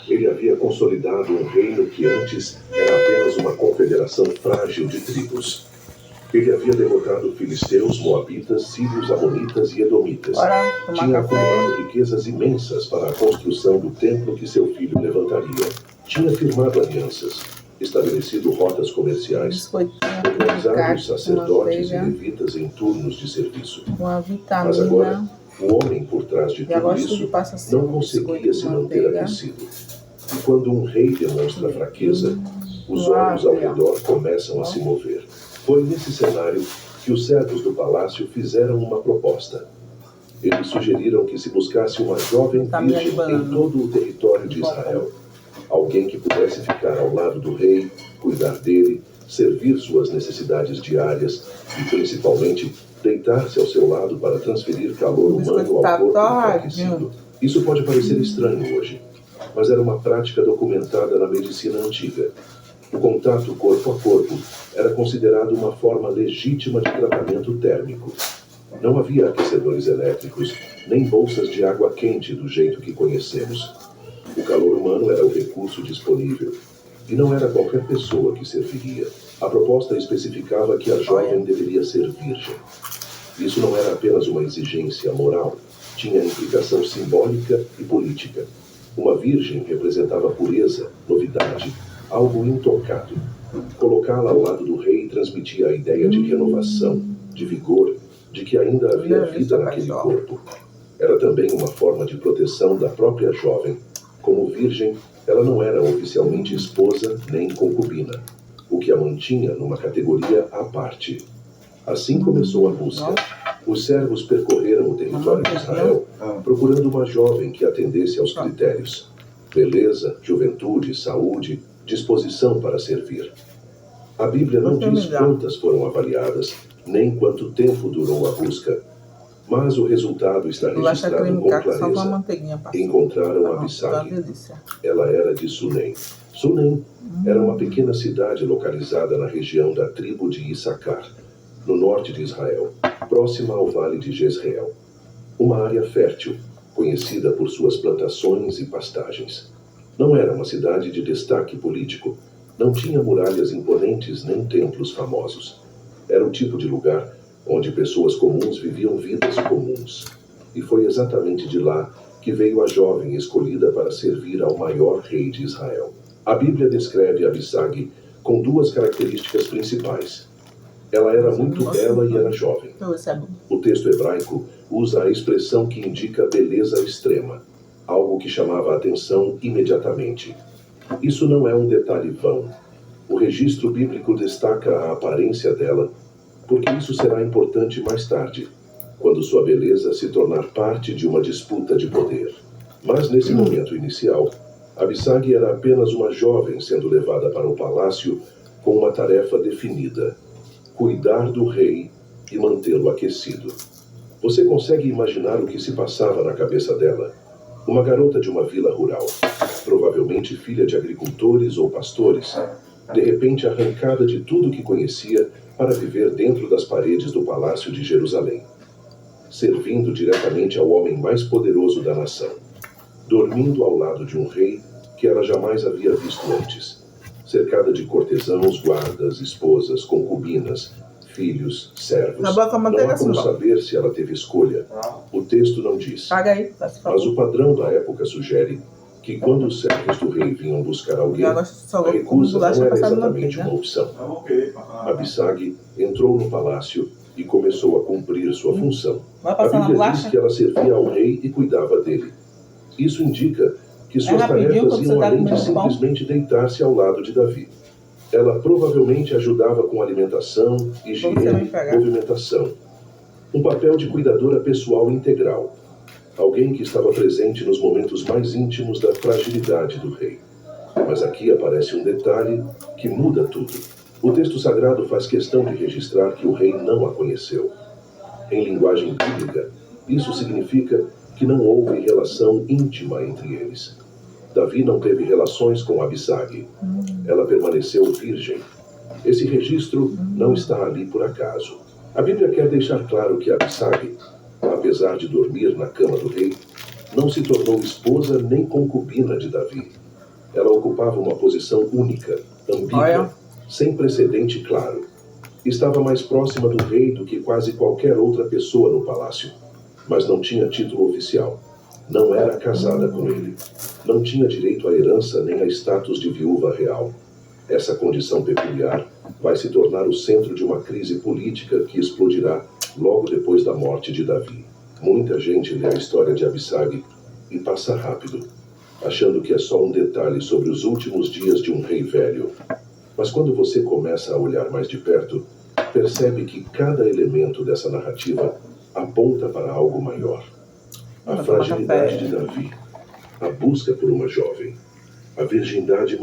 Ele havia consolidado um reino que antes era apenas uma confederação frágil de tribos. Ele havia derrotado filisteus, moabitas, sírios, amonitas e edomitas. Tinha acumulado riquezas imensas para a construção do templo que seu filho levantaria. Tinha firmado alianças, estabelecido rotas comerciais, organizado sacerdotes e levitas em turnos de serviço. Mas agora, o homem por trás de tudo isso não conseguia se manter aquecido. E quando um rei demonstra fraqueza, os olhos ao redor começam a se mover. Foi nesse cenário que os servos do palácio fizeram uma proposta. Eles sugeriram que se buscasse uma jovem virgem em todo o território de Israel. Alguém que pudesse ficar ao lado do rei, cuidar dele, servir suas necessidades diárias e, principalmente, deitar-se ao seu lado para transferir calor humano ao corpo enfraquecido. Isso pode parecer estranho hoje, mas era uma prática documentada na medicina antiga. O contato corpo a corpo era considerado uma forma legítima de tratamento térmico. Não havia aquecedores elétricos, nem bolsas de água quente do jeito que conhecemos. O calor humano era o recurso disponível. E não era qualquer pessoa que serviria. A proposta especificava que a jovem deveria ser virgem. Isso não era apenas uma exigência moral, tinha implicação simbólica e política. Uma virgem representava pureza, novidade, algo intocado. Colocá-la ao lado do rei transmitia a ideia de renovação, de vigor, de que ainda havia vida naquele corpo. Era também uma forma de proteção da própria jovem. Como virgem, ela não era oficialmente esposa nem concubina, o que a mantinha numa categoria à parte. Assim começou a busca. Os servos percorreram o território de Israel, procurando uma jovem que atendesse aos critérios: beleza, juventude, saúde, disposição para servir. A Bíblia não diz quantas foram avaliadas, nem quanto tempo durou a busca, mas o resultado está registrado com clareza. Encontraram Abissag. Ela era de Sunem. Sunem era uma pequena cidade localizada na região da tribo de Issacar, no norte de Israel, próxima ao vale de Jezreel. Uma área fértil, conhecida por suas plantações e pastagens. Não era uma cidade de destaque político, não tinha muralhas imponentes nem templos famosos. Era o tipo de lugar onde pessoas comuns viviam vidas comuns. E foi exatamente de lá que veio a jovem escolhida para servir ao maior rei de Israel. A Bíblia descreve Abissag com duas características principais. Ela era muito bela e era jovem. O texto hebraico usa a expressão que indica beleza extrema, algo que chamava a atenção imediatamente. Isso não é um detalhe vão. O registro bíblico destaca a aparência dela, porque isso será importante mais tarde, quando sua beleza se tornar parte de uma disputa de poder. Mas nesse momento inicial, Abissag era apenas uma jovem sendo levada para o palácio com uma tarefa definida: cuidar do rei e mantê-lo aquecido. Você consegue imaginar o que se passava na cabeça dela? Uma garota de uma vila rural, provavelmente filha de agricultores ou pastores, de repente arrancada de tudo que conhecia para viver dentro das paredes do Palácio de Jerusalém, servindo diretamente ao homem mais poderoso da nação, dormindo ao lado de um rei que ela jamais havia visto antes, cercada de cortesãos, guardas, esposas, concubinas, filhos, servos. Não há como saber se ela teve escolha. O texto não diz. Mas o padrão da época sugere que quando os servos do rei vinham buscar alguém, a recusa não era exatamente uma opção. Abissag entrou no palácio e começou a cumprir sua função. A Bíblia diz que ela servia ao rei e cuidava dele. Isso indica que suas tarefas iam além de simplesmente deitar-se ao lado de Davi. Ela provavelmente ajudava com alimentação, higiene, movimentação. Um papel de cuidadora pessoal integral. Alguém que estava presente nos momentos mais íntimos da fragilidade do rei. Mas aqui aparece um detalhe que muda tudo. O texto sagrado faz questão de registrar que o rei não a conheceu. Em linguagem bíblica, isso significa que não houve relação íntima entre eles. Davi não teve relações com Abissag. Ela permaneceu virgem. Esse registro não está ali por acaso. A Bíblia quer deixar claro que Abissag, apesar de dormir na cama do rei, não se tornou esposa nem concubina de Davi. Ela ocupava uma posição única, ambígua, sem precedente claro. Estava mais próxima do rei do que quase qualquer outra pessoa no palácio, mas não tinha título oficial. Não era casada com ele. Não tinha direito à herança nem a status de viúva real. Essa condição peculiar vai se tornar o centro de uma crise política que explodirá logo depois da morte de Davi. Muita gente lê a história de Abissag e passa rápido, achando que é só um detalhe sobre os últimos dias de um rei velho. Mas quando você começa a olhar mais de perto, percebe que cada elemento dessa narrativa aponta para algo maior. A fragilidade de Davi, a busca por uma jovem, a virgindade